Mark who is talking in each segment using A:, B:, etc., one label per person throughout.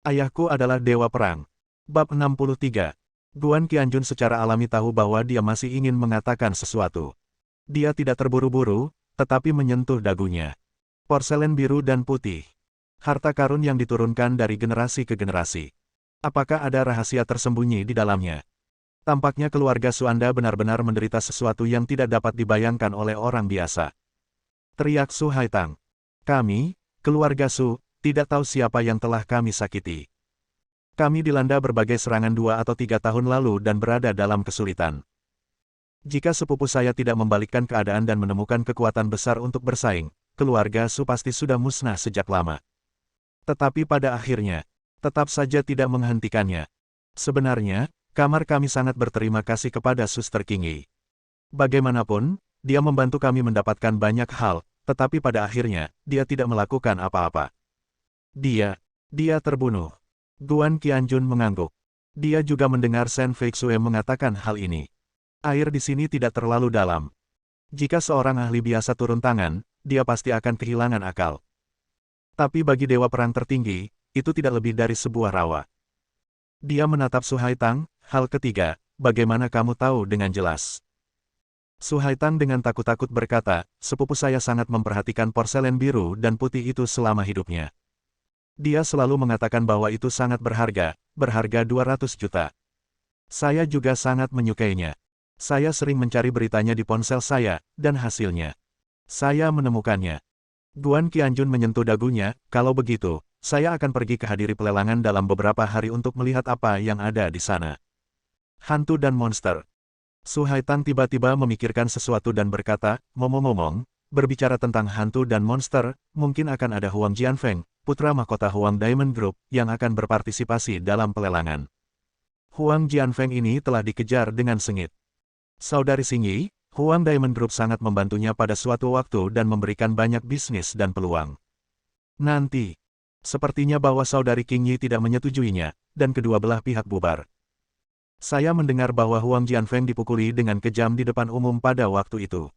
A: Ayahku adalah dewa perang. Bab 63. Guan Qianjun secara alami tahu bahwa dia masih ingin mengatakan sesuatu. Dia tidak terburu-buru, tetapi menyentuh dagunya. Porselen biru dan putih. Harta karun yang diturunkan dari generasi ke generasi. Apakah ada rahasia tersembunyi di dalamnya? Tampaknya keluarga Suanda benar-benar menderita sesuatu yang tidak dapat dibayangkan oleh orang biasa. Teriak Su Haitang. Kami, keluarga Su, tidak tahu siapa yang telah kami sakiti. Kami dilanda berbagai serangan 2 atau 3 tahun lalu dan berada dalam kesulitan. Jika sepupu saya tidak membalikkan keadaan dan menemukan kekuatan besar untuk bersaing, keluarga Su pasti sudah musnah sejak lama. Tetapi pada akhirnya, tetap saja tidak menghentikannya. Sebenarnya, kamar kami sangat berterima kasih kepada Suster Qingyi. Bagaimanapun, dia membantu kami mendapatkan banyak hal, tetapi pada akhirnya, dia tidak melakukan apa-apa. Dia terbunuh. Guan Qianjun mengangguk. Dia juga mendengar Shen Feixue mengatakan hal ini. Air di sini tidak terlalu dalam. Jika seorang ahli biasa turun tangan, dia pasti akan kehilangan akal. Tapi bagi dewa perang tertinggi, itu tidak lebih dari sebuah rawa. Dia menatap Su Haitang. Hal ketiga, bagaimana kamu tahu dengan jelas? Su Haitang dengan takut-takut berkata, sepupu saya sangat memperhatikan porselen biru dan putih itu selama hidupnya. Dia selalu mengatakan bahwa itu sangat berharga 200 juta. Saya juga sangat menyukainya. Saya sering mencari beritanya di ponsel saya, dan hasilnya. Saya menemukannya. Guan Qianjun menyentuh dagunya, kalau begitu, saya akan pergi ke hadiri pelelangan dalam beberapa hari untuk melihat apa yang ada di sana. Hantu dan monster. Su Haitang tiba-tiba memikirkan sesuatu dan berkata, ngomong-ngomong, berbicara tentang hantu dan monster, mungkin akan ada Huang Jianfeng, putra mahkota Huang Diamond Group, yang akan berpartisipasi dalam pelelangan. Huang Jianfeng ini telah dikejar dengan sengit. Saudari Xingyi, Huang Diamond Group sangat membantunya pada suatu waktu dan memberikan banyak bisnis dan peluang. Nanti, sepertinya bahwa saudari Qingyi tidak menyetujuinya, dan kedua belah pihak bubar. Saya mendengar bahwa Huang Jianfeng dipukuli dengan kejam di depan umum pada waktu itu.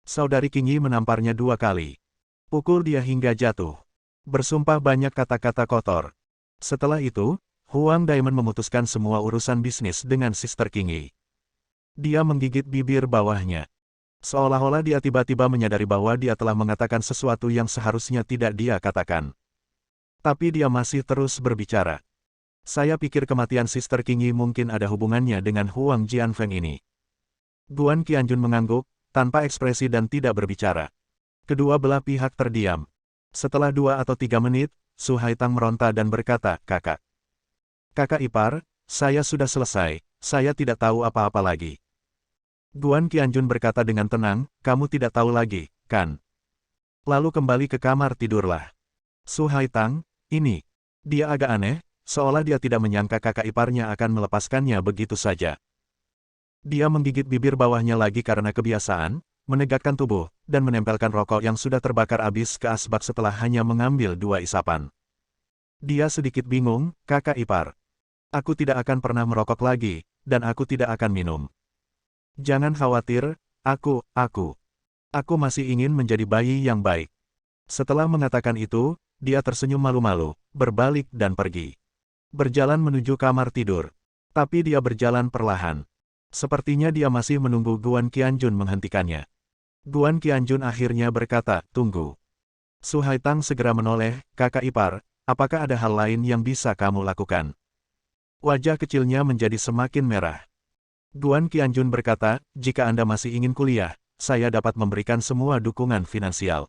A: Saudari Qingyi menamparnya 2 kali. Pukul dia hingga jatuh. Bersumpah banyak kata-kata kotor. Setelah itu, Huang Diamond memutuskan semua urusan bisnis dengan Sister Qingyi. Dia menggigit bibir bawahnya. Seolah-olah dia tiba-tiba menyadari bahwa dia telah mengatakan sesuatu yang seharusnya tidak dia katakan. Tapi dia masih terus berbicara. Saya pikir kematian Sister Qingyi mungkin ada hubungannya dengan Huang Jianfeng ini. Guan Qianjun mengangguk, tanpa ekspresi dan tidak berbicara. Kedua belah pihak terdiam. Setelah 2 atau 3 menit, Su Haitang meronta dan berkata, Kakak. Kakak ipar, saya sudah selesai, saya tidak tahu apa-apa lagi. Guan Qianjun berkata dengan tenang, kamu tidak tahu lagi, kan? Lalu kembali ke kamar tidurlah. Su Haitang, ini. Dia agak aneh, seolah dia tidak menyangka kakak iparnya akan melepaskannya begitu saja. Dia menggigit bibir bawahnya lagi karena kebiasaan, menegakkan tubuh, dan menempelkan rokok yang sudah terbakar habis ke asbak setelah hanya mengambil 2 isapan. Dia sedikit bingung, kakak ipar. Aku tidak akan pernah merokok lagi, dan aku tidak akan minum. Jangan khawatir, aku masih ingin menjadi bayi yang baik. Setelah mengatakan itu, dia tersenyum malu-malu, berbalik dan pergi. Berjalan menuju kamar tidur. Tapi dia berjalan perlahan. Sepertinya dia masih menunggu Guan Qianjun menghentikannya. Guan Qianjun akhirnya berkata, tunggu. Su Haitang segera menoleh, kakak ipar, apakah ada hal lain yang bisa kamu lakukan? Wajah kecilnya menjadi semakin merah. Guan Qianjun berkata, jika Anda masih ingin kuliah, saya dapat memberikan semua dukungan finansial.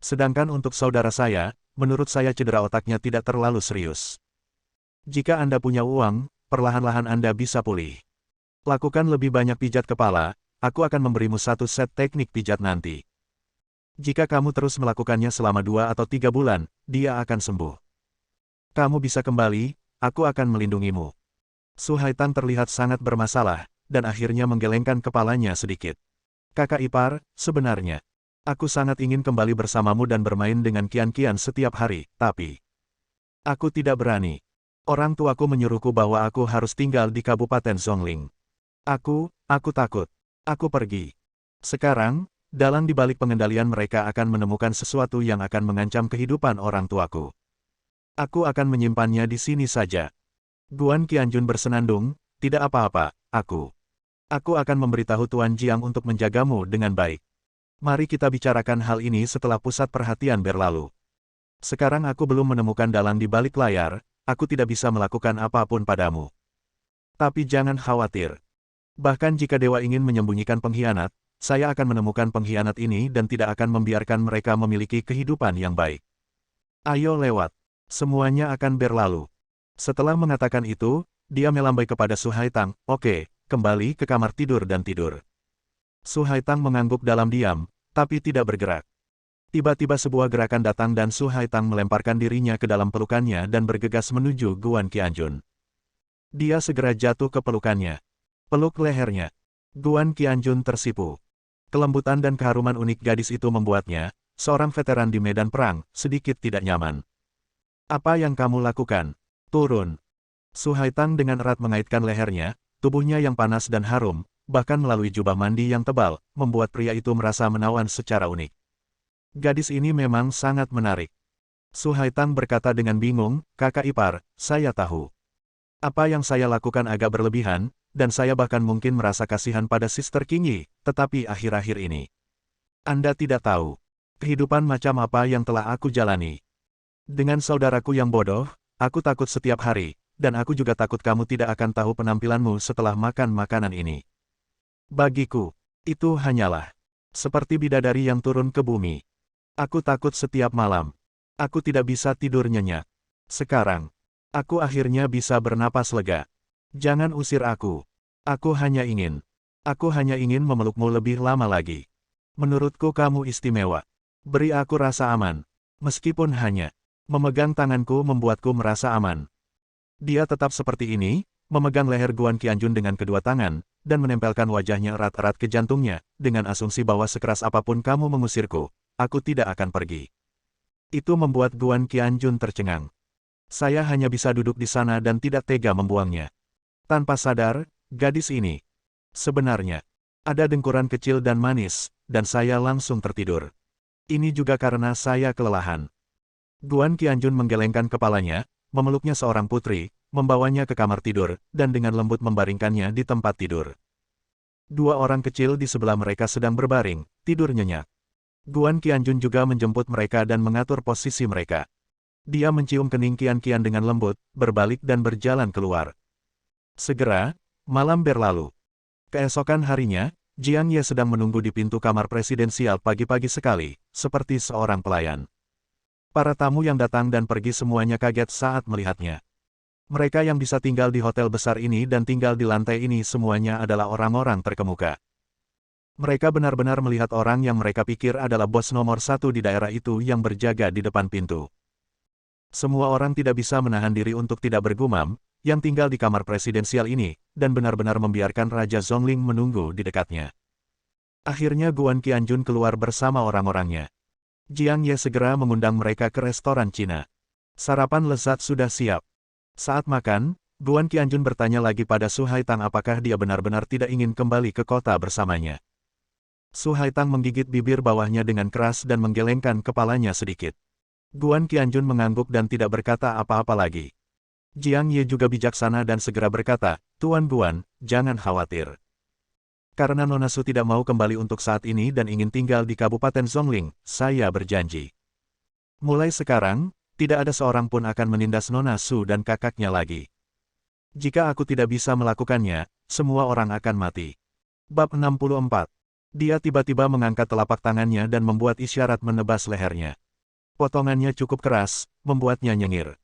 A: Sedangkan untuk saudara saya, menurut saya cedera otaknya tidak terlalu serius. Jika Anda punya uang, perlahan-lahan Anda bisa pulih. Lakukan lebih banyak pijat kepala, aku akan memberimu 1 set teknik pijat nanti. Jika kamu terus melakukannya selama 2 atau 3 bulan, dia akan sembuh. Kamu bisa kembali, aku akan melindungimu. Su Haitang terlihat sangat bermasalah, dan akhirnya menggelengkan kepalanya sedikit. Kakak ipar, sebenarnya, aku sangat ingin kembali bersamamu dan bermain dengan Qian-Qian setiap hari, tapi aku tidak berani. Orang tuaku menyuruhku bahwa aku harus tinggal di Kabupaten Zhongling. Aku takut. Aku pergi. Sekarang, dalang di balik pengendalian mereka akan menemukan sesuatu yang akan mengancam kehidupan orang tuaku. Aku akan menyimpannya di sini saja. Guan Qianjun bersenandung, tidak apa-apa, Aku akan memberitahu Tuan Jiang untuk menjagamu dengan baik. Mari kita bicarakan hal ini setelah pusat perhatian berlalu. Sekarang aku belum menemukan dalang di balik layar, aku tidak bisa melakukan apapun padamu. Tapi jangan khawatir. Bahkan jika dewa ingin menyembunyikan pengkhianat, saya akan menemukan pengkhianat ini dan tidak akan membiarkan mereka memiliki kehidupan yang baik. Ayo lewat. Semuanya akan berlalu. Setelah mengatakan itu, dia melambai kepada Su Haitang, oke, kembali ke kamar tidur dan tidur. Su Haitang mengangguk dalam diam, tapi tidak bergerak. Tiba-tiba sebuah gerakan datang dan Su Haitang melemparkan dirinya ke dalam pelukannya dan bergegas menuju Guan Qianjun. Dia segera jatuh ke pelukannya. Peluk lehernya. Guan Qianjun tersipu. Kelembutan dan keharuman unik gadis itu membuatnya, seorang veteran di medan perang, sedikit tidak nyaman. Apa yang kamu lakukan? Turun. Su Haitang dengan erat mengaitkan lehernya, tubuhnya yang panas dan harum, bahkan melalui jubah mandi yang tebal, membuat pria itu merasa menawan secara unik. Gadis ini memang sangat menarik. Su Haitang berkata dengan bingung, kakak ipar, saya tahu. Apa yang saya lakukan agak berlebihan, dan saya bahkan mungkin merasa kasihan pada Sister Qingyi, tetapi akhir-akhir ini. Anda tidak tahu. Kehidupan macam apa yang telah aku jalani. Dengan saudaraku yang bodoh, aku takut setiap hari, dan aku juga takut kamu tidak akan tahu penampilanmu setelah makan makanan ini. Bagiku, itu hanyalah seperti bidadari yang turun ke bumi. Aku takut setiap malam. Aku tidak bisa tidur nyenyak. Sekarang, aku akhirnya bisa bernapas lega. Jangan usir aku. Aku hanya ingin memelukmu lebih lama lagi. Menurutku kamu istimewa. Beri aku rasa aman. Meskipun hanya memegang tanganku membuatku merasa aman. Dia tetap seperti ini, memegang leher Guan Qianjun dengan kedua tangan, dan menempelkan wajahnya erat-erat ke jantungnya, dengan asumsi bahwa sekeras apapun kamu mengusirku, aku tidak akan pergi. Itu membuat Guan Qianjun tercengang. Saya hanya bisa duduk di sana dan tidak tega membuangnya. Tanpa sadar, gadis ini sebenarnya ada dengkuran kecil dan manis, dan saya langsung tertidur. Ini juga karena saya kelelahan. Guan Qianjun menggelengkan kepalanya, memeluknya seorang putri, membawanya ke kamar tidur, dan dengan lembut membaringkannya di tempat tidur. Dua orang kecil di sebelah mereka sedang berbaring, tidur nyenyak. Guan Qianjun juga menjemput mereka dan mengatur posisi mereka. Dia mencium kening Qian-Qian dengan lembut, berbalik dan berjalan keluar. Segera, malam berlalu. Keesokan harinya, Jiang Ye sedang menunggu di pintu kamar presidensial pagi-pagi sekali, seperti seorang pelayan. Para tamu yang datang dan pergi semuanya kaget saat melihatnya. Mereka yang bisa tinggal di hotel besar ini dan tinggal di lantai ini semuanya adalah orang-orang terkemuka. Mereka benar-benar melihat orang yang mereka pikir adalah bos nomor satu di daerah itu yang berjaga di depan pintu. Semua orang tidak bisa menahan diri untuk tidak bergumam, yang tinggal di kamar presidensial ini, dan benar-benar membiarkan Raja Zhongling menunggu di dekatnya. Akhirnya Guan Qianjun keluar bersama orang-orangnya. Jiang Ye segera mengundang mereka ke restoran Cina. Sarapan lezat sudah siap. Saat makan, Guan Qianjun bertanya lagi pada Su Haitang apakah dia benar-benar tidak ingin kembali ke kota bersamanya. Su Haitang menggigit bibir bawahnya dengan keras dan menggelengkan kepalanya sedikit. Guan Qianjun mengangguk dan tidak berkata apa-apa lagi. Jiang Ye juga bijaksana dan segera berkata, Tuan Guan, jangan khawatir. Karena Nona Su tidak mau kembali untuk saat ini dan ingin tinggal di Kabupaten Zhongling, saya berjanji. Mulai sekarang, tidak ada seorang pun akan menindas Nona Su dan kakaknya lagi. Jika aku tidak bisa melakukannya, semua orang akan mati. Bab 64. Dia tiba-tiba mengangkat telapak tangannya dan membuat isyarat menebas lehernya. Potongannya cukup keras, membuatnya nyengir.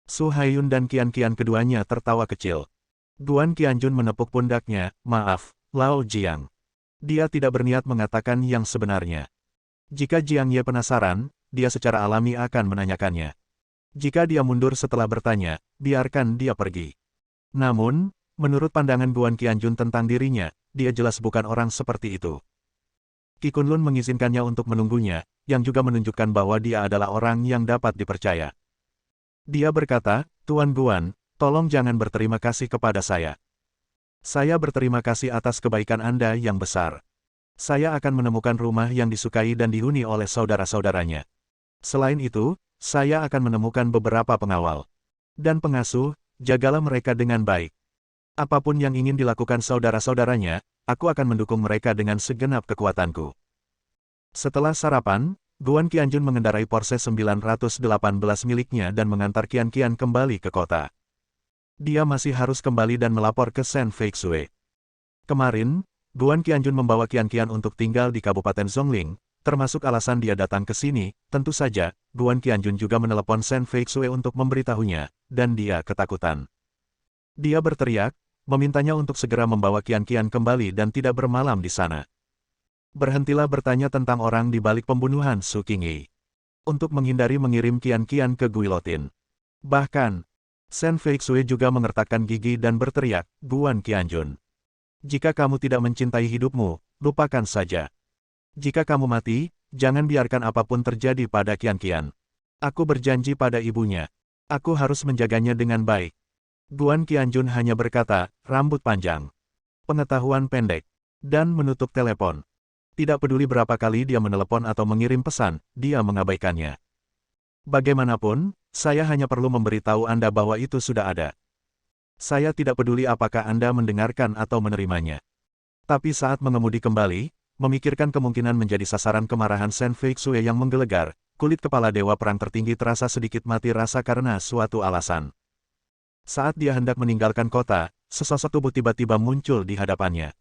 A: Su Haiyun dan Qian-Qian keduanya tertawa kecil. Guan Qianjun menepuk pundaknya, maaf, Lao Jiang. Dia tidak berniat mengatakan yang sebenarnya. Jika Jiang Ye penasaran, dia secara alami akan menanyakannya. Jika dia mundur setelah bertanya, biarkan dia pergi. Namun, menurut pandangan Guan Qianjun tentang dirinya, dia jelas bukan orang seperti itu. Qi Kunlun mengizinkannya untuk menunggunya, yang juga menunjukkan bahwa dia adalah orang yang dapat dipercaya. Dia berkata, Tuan Guan, tolong jangan berterima kasih kepada saya. Saya berterima kasih atas kebaikan Anda yang besar. Saya akan menemukan rumah yang disukai dan dihuni oleh saudara-saudaranya. Selain itu, saya akan menemukan beberapa pengawal. Dan pengasuh, jagalah mereka dengan baik. Apapun yang ingin dilakukan saudara-saudaranya, aku akan mendukung mereka dengan segenap kekuatanku. Setelah sarapan, Guan Qianjun mengendarai Porsche 918 miliknya dan mengantar Qian kembali ke kota. Dia masih harus kembali dan melapor ke Shen Feixue. Kemarin, Guan Qianjun membawa Qian untuk tinggal di Kabupaten Zhongling, termasuk alasan dia datang ke sini. Tentu saja, Guan Qianjun juga menelepon Shen Feixue untuk memberitahunya, dan dia ketakutan. Dia berteriak, memintanya untuk segera membawa Qian kembali dan tidak bermalam di sana. Berhentilah bertanya tentang orang di balik pembunuhan Su Qingyi. Untuk menghindari mengirim Qian ke guilotin. Bahkan, Shen Feixue juga mengertakkan gigi dan berteriak, Guan Qianjun. Jika kamu tidak mencintai hidupmu, lupakan saja. Jika kamu mati, jangan biarkan apapun terjadi pada Qian. Aku berjanji pada ibunya. Aku harus menjaganya dengan baik. Guan Qianjun hanya berkata, rambut panjang, pengetahuan pendek, dan menutup telepon. Tidak peduli berapa kali dia menelepon atau mengirim pesan, dia mengabaikannya. Bagaimanapun, saya hanya perlu memberitahu Anda bahwa itu sudah ada. Saya tidak peduli apakah Anda mendengarkan atau menerimanya. Tapi saat mengemudi kembali, memikirkan kemungkinan menjadi sasaran kemarahan Shen Feixue yang menggelegar, kulit kepala dewa perang tertinggi terasa sedikit mati rasa karena suatu alasan. Saat dia hendak meninggalkan kota, sesosok tubuh tiba-tiba muncul di hadapannya.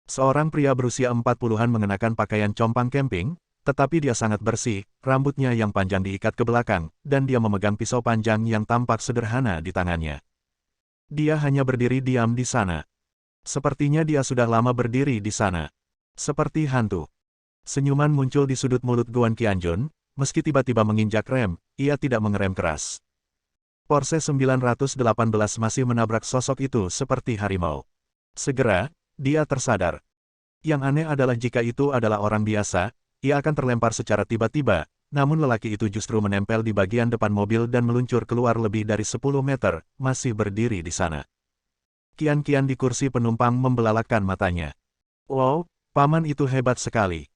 A: Seorang pria berusia 40-an mengenakan pakaian compang camping, tetapi dia sangat bersih, rambutnya yang panjang diikat ke belakang, dan dia memegang pisau panjang yang tampak sederhana di tangannya. Dia hanya berdiri diam di sana. Sepertinya dia sudah lama berdiri di sana. Seperti hantu. Senyuman muncul di sudut mulut Guan Qianjun, meski tiba-tiba menginjak rem, ia tidak mengerem keras. Porsche 918 masih menabrak sosok itu seperti harimau. Segera, dia tersadar. Yang aneh adalah jika itu adalah orang biasa, ia akan terlempar secara tiba-tiba, namun lelaki itu justru menempel di bagian depan mobil dan meluncur keluar lebih dari 10 meter, masih berdiri di sana. Qian di kursi penumpang membelalakkan matanya. Wow, paman itu hebat sekali.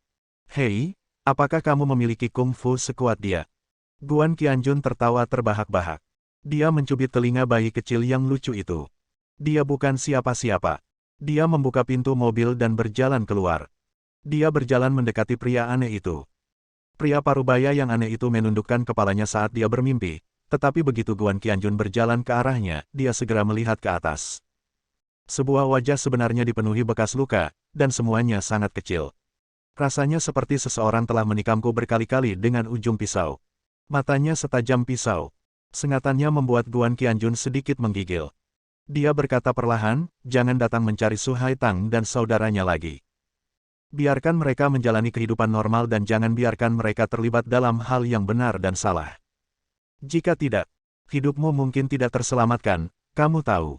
A: Hei, apakah kamu memiliki kungfu sekuat dia? Guan Qianjun tertawa terbahak-bahak. Dia mencubit telinga bayi kecil yang lucu itu. Dia bukan siapa-siapa. Dia membuka pintu mobil dan berjalan keluar. Dia berjalan mendekati pria aneh itu. Pria parubaya yang aneh itu menundukkan kepalanya saat dia bermimpi, tetapi begitu Guan Qianjun berjalan ke arahnya, dia segera melihat ke atas. Sebuah wajah sebenarnya dipenuhi bekas luka, dan semuanya sangat kecil. Rasanya seperti seseorang telah menikamku berkali-kali dengan ujung pisau. Matanya setajam pisau. Sengatannya membuat Guan Qianjun sedikit menggigil. Dia berkata perlahan, jangan datang mencari Su Haitang dan saudaranya lagi. Biarkan mereka menjalani kehidupan normal dan jangan biarkan mereka terlibat dalam hal yang benar dan salah. Jika tidak, hidupmu mungkin tidak terselamatkan, kamu tahu.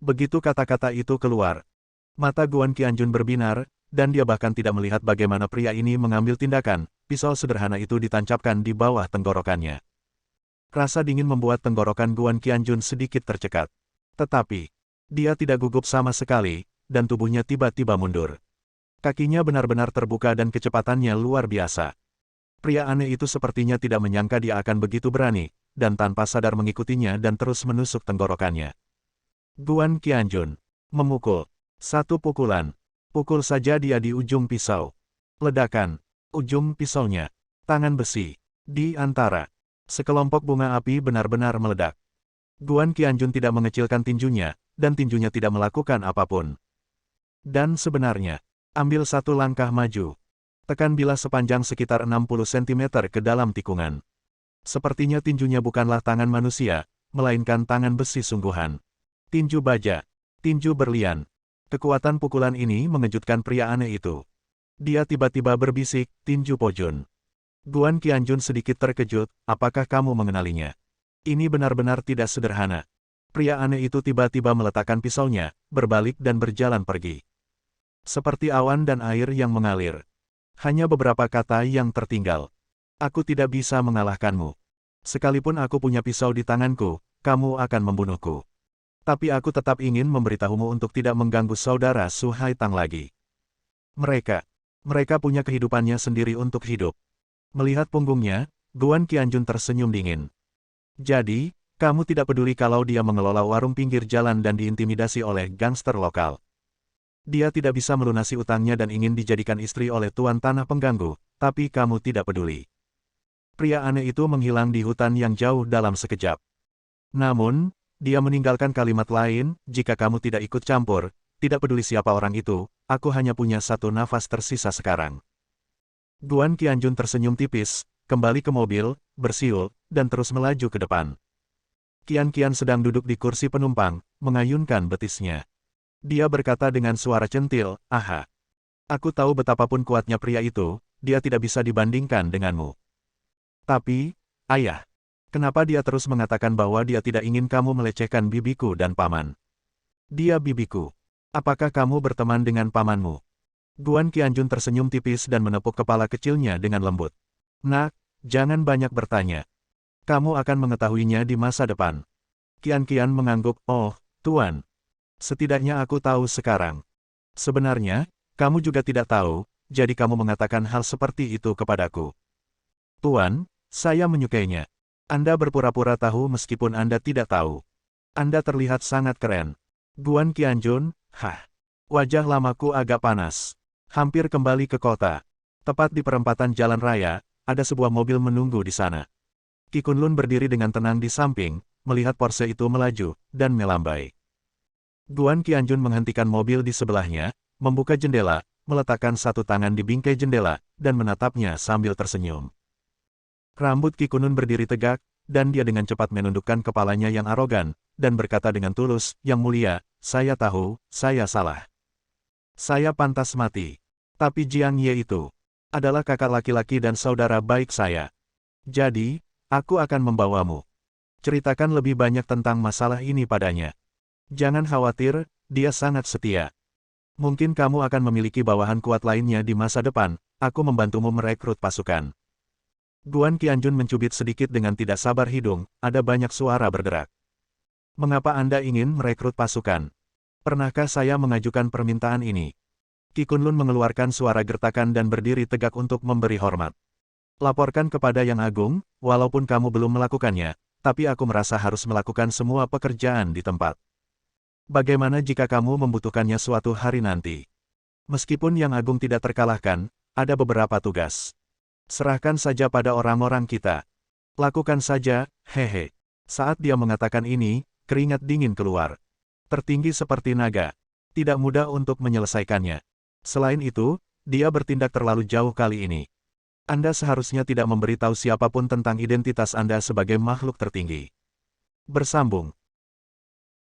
A: Begitu kata-kata itu keluar, mata Guan Qianjun berbinar, dan dia bahkan tidak melihat bagaimana pria ini mengambil tindakan, pisau sederhana itu ditancapkan di bawah tenggorokannya. Rasa dingin membuat tenggorokan Guan Qianjun sedikit tercekat. Tetapi, dia tidak gugup sama sekali, dan tubuhnya tiba-tiba mundur. Kakinya benar-benar terbuka dan kecepatannya luar biasa. Pria aneh itu sepertinya tidak menyangka dia akan begitu berani, dan tanpa sadar mengikutinya dan terus menusuk tenggorokannya. Guan Qianjun memukul. Satu pukulan. Pukul saja dia di ujung pisau. Ledakan. Ujung pisaunya. Tangan besi. Di antara. Sekelompok bunga api benar-benar meledak. Guan Qianjun tidak mengecilkan tinjunya, dan tinjunya tidak melakukan apapun. Dan sebenarnya, ambil satu langkah maju. Tekan bilah sepanjang sekitar 60 cm ke dalam tikungan. Sepertinya tinjunya bukanlah tangan manusia, melainkan tangan besi sungguhan. Tinju baja. Tinju berlian. Kekuatan pukulan ini mengejutkan pria aneh itu. Dia tiba-tiba berbisik, tinju pojun. Guan Qianjun sedikit terkejut, apakah kamu mengenalinya? Ini benar-benar tidak sederhana. Pria aneh itu tiba-tiba meletakkan pisaunya, berbalik dan berjalan pergi. Seperti awan dan air yang mengalir. Hanya beberapa kata yang tertinggal. Aku tidak bisa mengalahkanmu. Sekalipun aku punya pisau di tanganku, kamu akan membunuhku. Tapi aku tetap ingin memberitahumu untuk tidak mengganggu saudara Su Haitang lagi. Mereka punya kehidupannya sendiri untuk hidup. Melihat punggungnya, Guan Qianjun tersenyum dingin. Jadi, kamu tidak peduli kalau dia mengelola warung pinggir jalan dan diintimidasi oleh gangster lokal. Dia tidak bisa melunasi utangnya dan ingin dijadikan istri oleh tuan tanah pengganggu, tapi kamu tidak peduli. Pria aneh itu menghilang di hutan yang jauh dalam sekejap. Namun, dia meninggalkan kalimat lain, jika kamu tidak ikut campur, tidak peduli siapa orang itu, aku hanya punya satu nafas tersisa sekarang. Guan Qianjun tersenyum tipis, kembali ke mobil, bersiul, dan terus melaju ke depan. Qian sedang duduk di kursi penumpang, mengayunkan betisnya. Dia berkata dengan suara centil, "Aha. Aku tahu betapapun kuatnya pria itu, dia tidak bisa dibandingkan denganmu. Tapi, ayah, kenapa dia terus mengatakan bahwa dia tidak ingin kamu melecehkan bibiku dan paman? Dia bibiku. Apakah kamu berteman dengan pamanmu?" Guan Qianjun tersenyum tipis dan menepuk kepala kecilnya dengan lembut. "Nak, jangan banyak bertanya. Kamu akan mengetahuinya di masa depan." Qian mengangguk, "Oh, Tuan. Setidaknya aku tahu sekarang. Sebenarnya, kamu juga tidak tahu, jadi kamu mengatakan hal seperti itu kepadaku." "Tuan, saya menyukainya. Anda berpura-pura tahu meskipun Anda tidak tahu. Anda terlihat sangat keren." Guan Qianjun, "Hah." Wajah lamaku agak panas. Hampir kembali ke kota. Tepat di perempatan jalan raya, ada sebuah mobil menunggu di sana. Qi Kunlun berdiri dengan tenang di samping, melihat Porsche itu melaju, dan melambai. Guan Qianjun menghentikan mobil di sebelahnya, membuka jendela, meletakkan satu tangan di bingkai jendela, dan menatapnya sambil tersenyum. Rambut Qi Kunlun berdiri tegak, dan dia dengan cepat menundukkan kepalanya yang arogan, dan berkata dengan tulus, "Yang mulia, saya tahu, saya salah. Saya pantas mati. Tapi Jiang Ye itu adalah kakak laki-laki dan saudara baik saya. Jadi, aku akan membawamu. Ceritakan lebih banyak tentang masalah ini padanya. Jangan khawatir, dia sangat setia. Mungkin kamu akan memiliki bawahan kuat lainnya di masa depan, aku membantumu merekrut pasukan." Guan Qianjun mencubit sedikit dengan tidak sabar hidung, ada banyak suara berderak. "Mengapa Anda ingin merekrut pasukan? Pernahkah saya mengajukan permintaan ini?" Qi Kunlun mengeluarkan suara gertakan dan berdiri tegak untuk memberi hormat. "Laporkan kepada Yang Agung, walaupun kamu belum melakukannya, tapi aku merasa harus melakukan semua pekerjaan di tempat. Bagaimana jika kamu membutuhkannya suatu hari nanti? Meskipun Yang Agung tidak terkalahkan, ada beberapa tugas. Serahkan saja pada orang-orang kita. Lakukan saja, hehe." Saat dia mengatakan ini, keringat dingin keluar. Tertinggi seperti naga. Tidak mudah untuk menyelesaikannya. Selain itu, dia bertindak terlalu jauh kali ini. Anda seharusnya tidak memberitahu siapapun tentang identitas Anda sebagai makhluk tertinggi. Bersambung.